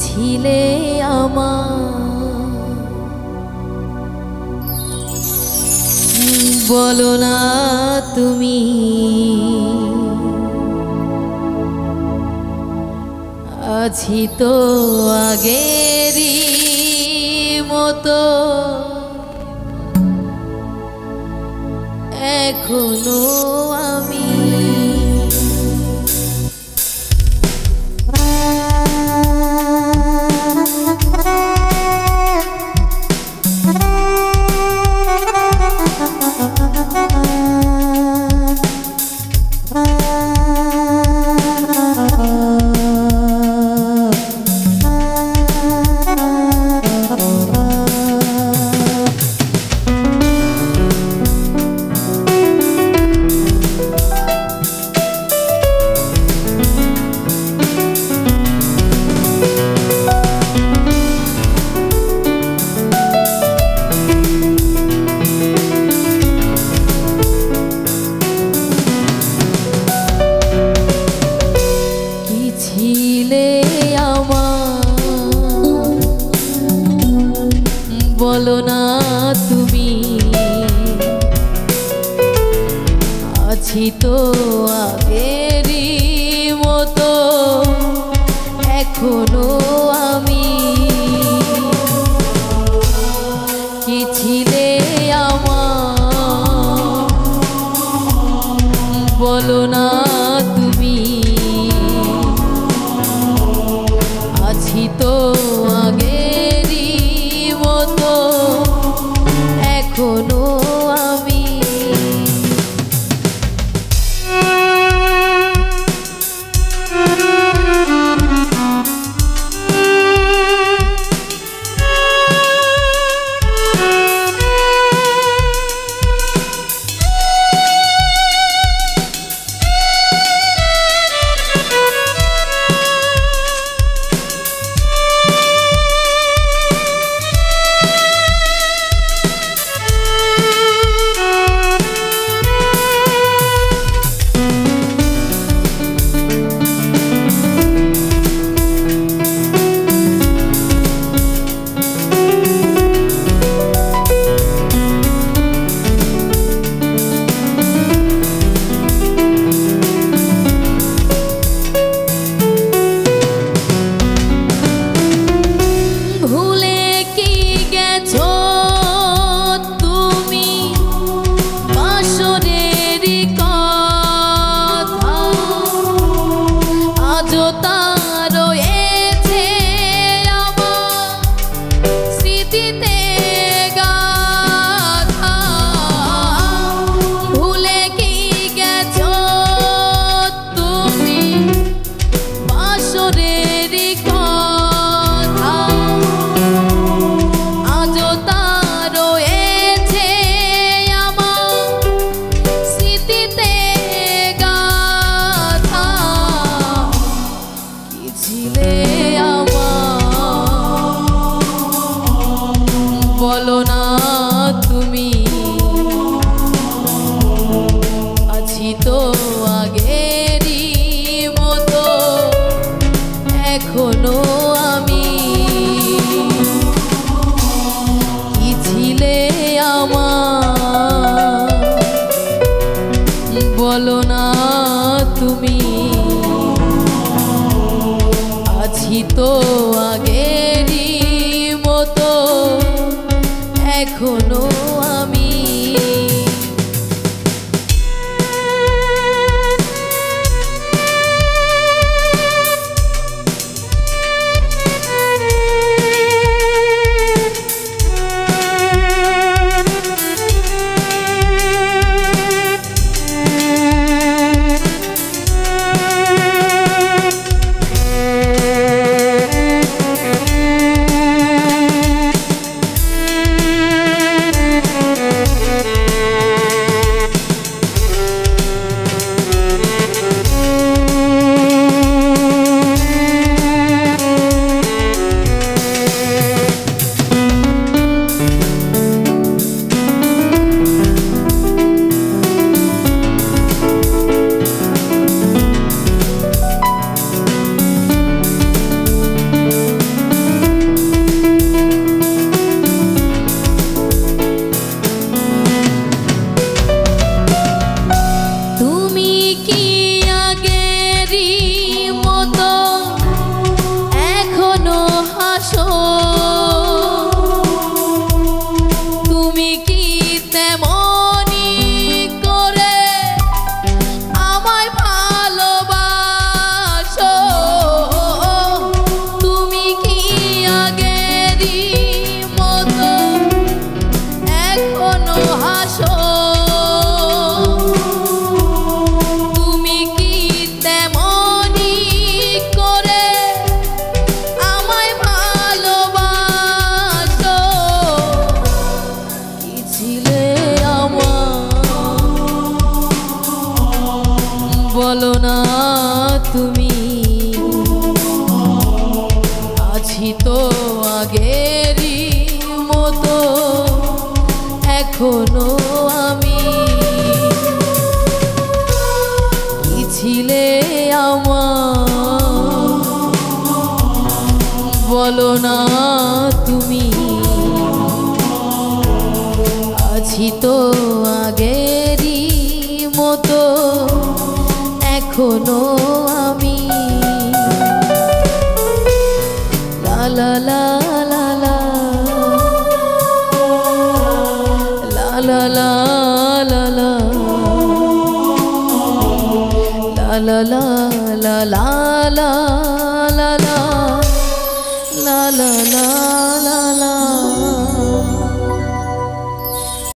ছিলে আমার, বলো না তুমি আছি তো আগেরই মতো, এখনো আমি ছিলে আমার, বলো না তুমি আছি তো আগেরই মতো, এখনো আমি কি ছিলে আমার, বলো না তুমি আছি তো আগেরই মতো, এখনো আমি তুমি আছি তো আগেরই মতো এখনো আমি কি ছিলে আমার বলো না তুমি আছি তো আগেরই মতো এখনো আমি লা লা লা লা লা লা লা লা লা লা লা লা লা লা লা লা লা লা লা